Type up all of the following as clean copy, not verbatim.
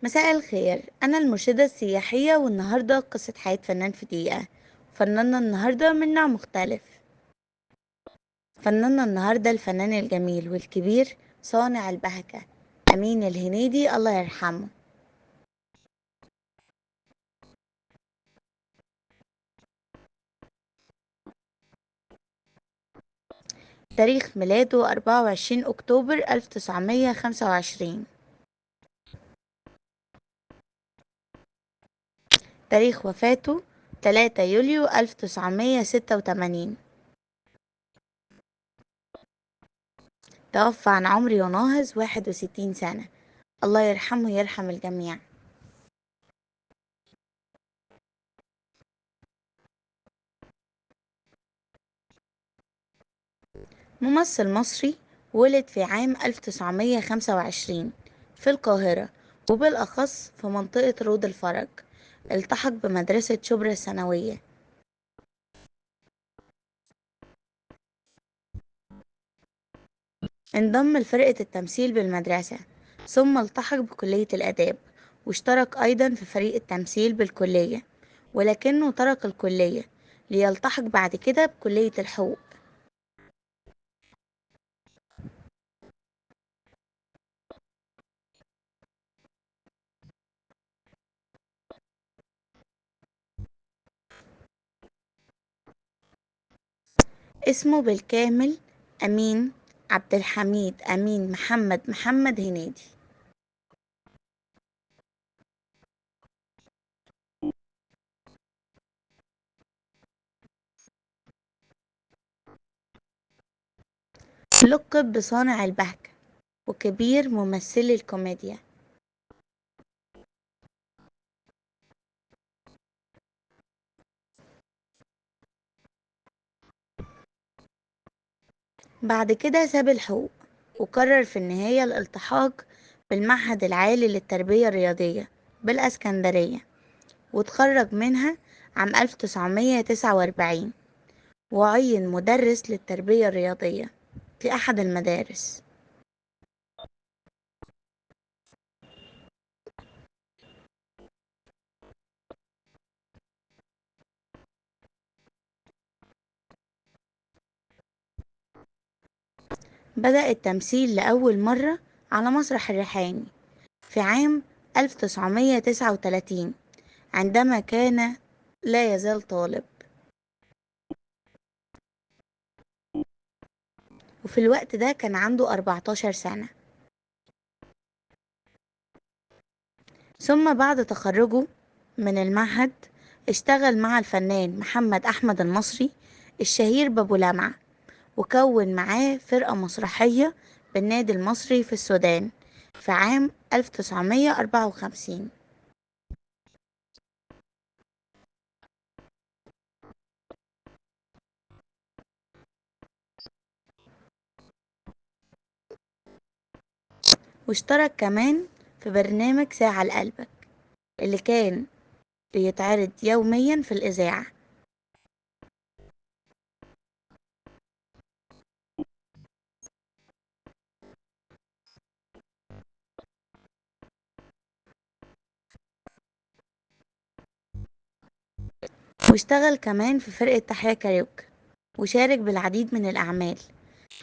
مساء الخير، أنا المرشدة السياحية والنهاردة قصة حياة فنان في دقيقة. فناننا النهاردة من نوع مختلف. فناننا النهاردة الفنان الجميل والكبير صانع البهجة أمين الهنيدي، الله يرحمه. تاريخ ميلاده 24 أكتوبر 1925. تاريخ وفاته 3 يوليو 1986. توفى عن عمر يناهز 61 سنة. الله يرحمه يرحم الجميع. ممثل مصري، ولد في عام 1925 في القاهرة، وبالأخص في منطقة رود الفرج. التحق بمدرسة شبرا الثانوية. انضم لفرقة التمثيل بالمدرسة، ثم التحق بكلية الآداب، واشترك أيضا في فريق التمثيل بالكلية، ولكنه ترك الكلية ليلتحق بعد كده بكلية الحقوق. اسمه بالكامل أمين عبد الحميد أمين محمد هنيدي. لقب بصانع البهجة وكبير ممثلي الكوميديا. بعد كده ساب الحقوق، وقرر في النهاية الالتحاق بالمعهد العالي للتربية الرياضية بالإسكندرية، وتخرج منها عام 1949، وعين مدرس للتربية الرياضية في أحد المدارس. بدأ التمثيل لأول مرة على مسرح الريحاني في عام 1939، عندما كان لا يزال طالب، وفي الوقت ده كان عنده 14 سنة. ثم بعد تخرجه من المعهد اشتغل مع الفنان محمد أحمد المصري الشهير بأبو لمعة، وكون معاه فرقة مسرحية بالنادي المصري في السودان في عام 1954. واشترك كمان في برنامج ساعة لقلبك اللي كان بيتعرض يوميا في الإذاعة. واشتغل كمان في فرقة تحيا كاريوكا، وشارك بالعديد من الأعمال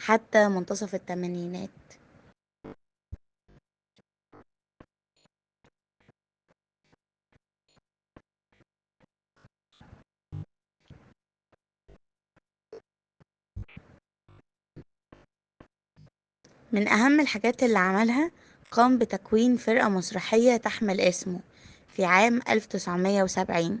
حتى منتصف الثمانينات. من أهم الحاجات اللي عملها، قام بتكوين فرقة مسرحية تحمل اسمه في عام 1970،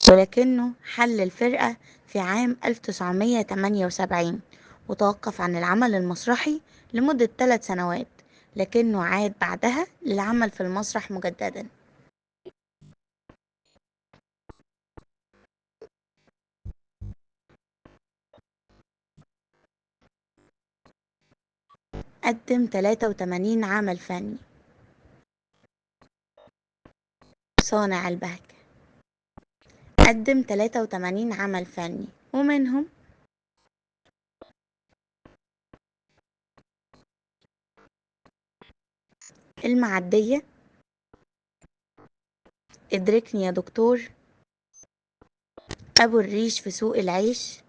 ولكنه حل الفرقة في عام 1978، وتوقف عن العمل المسرحي لمدة 3 سنوات، لكنه عاد بعدها للعمل في المسرح مجددا. قدم 83 عمل فني. صانع البهجة قدم 83 عمل فني، ومنهم المعدية، ادركني يا دكتور، أبو الريش في سوق العيش،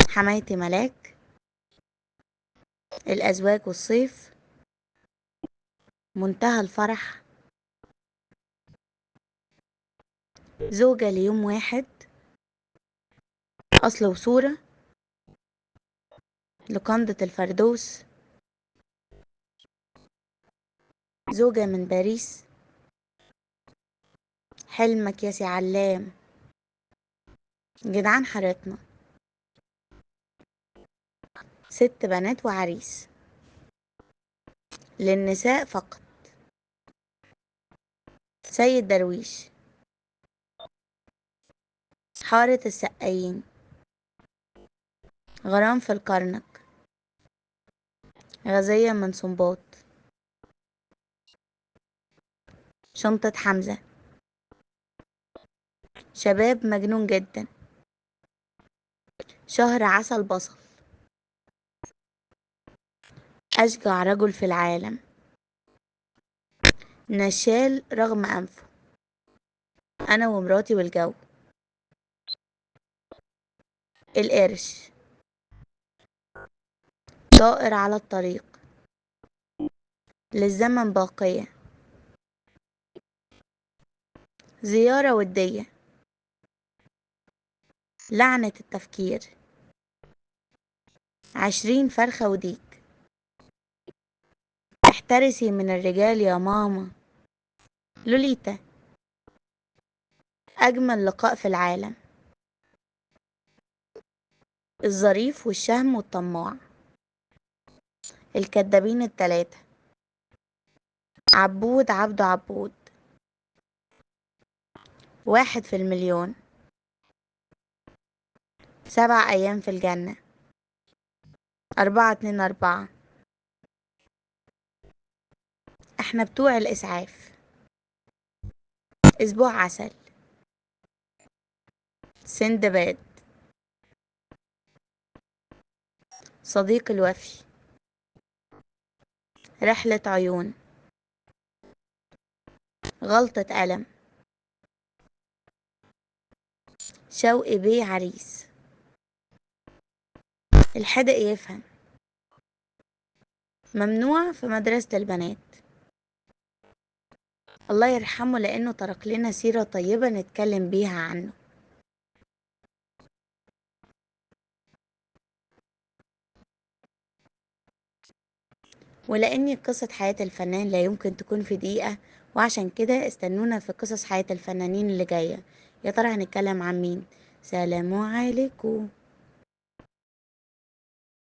حمايتي ملاك، الأزواج والصيف، منتهى الفرح، زوجة ليوم واحد، أصل وصورة، لقندة الفردوس، زوجة من باريس، حلمك يا سي علام، جدعان حارتنا، ست بنات وعريس، للنساء فقط، سيد درويش، حارة السقايين، غرام في الكرنك، غزية من صنباط، شنطة حمزة، شباب مجنون جدا، شهر عسل بصل، أشجع رجل في العالم، نشال رغم أنفه، أنا ومراتي والجو، القرش، طائر على الطريق، للزمن باقية، زيارة ودية، لعنة التفكير، 20 فرخة وديك، احترسي من الرجال يا ماما، لوليتا، أجمل لقاء في العالم، الظريف والشهم والطماع، الكدابين التلاتة، عبود عبده عبود، واحد في المليون، 7 أيام في الجنة، 4 2 4، احنا بتوع الإسعاف، أسبوع عسل، سندباد، صديق الوفي، رحلة عيون، غلطة قلم، شوقي بيه عريس، الحدق يفهم، ممنوع في مدرسة البنات، الله يرحمه لأنه ترك لنا سيرة طيبة نتكلم بيها عنه. ولأن قصة حياة الفنان لا يمكن تكون في دقيقة، وعشان كده استنونا في قصص حياة الفنانين اللي جاية. يا ترى هنتكلم عن مين؟ سلام عليكم.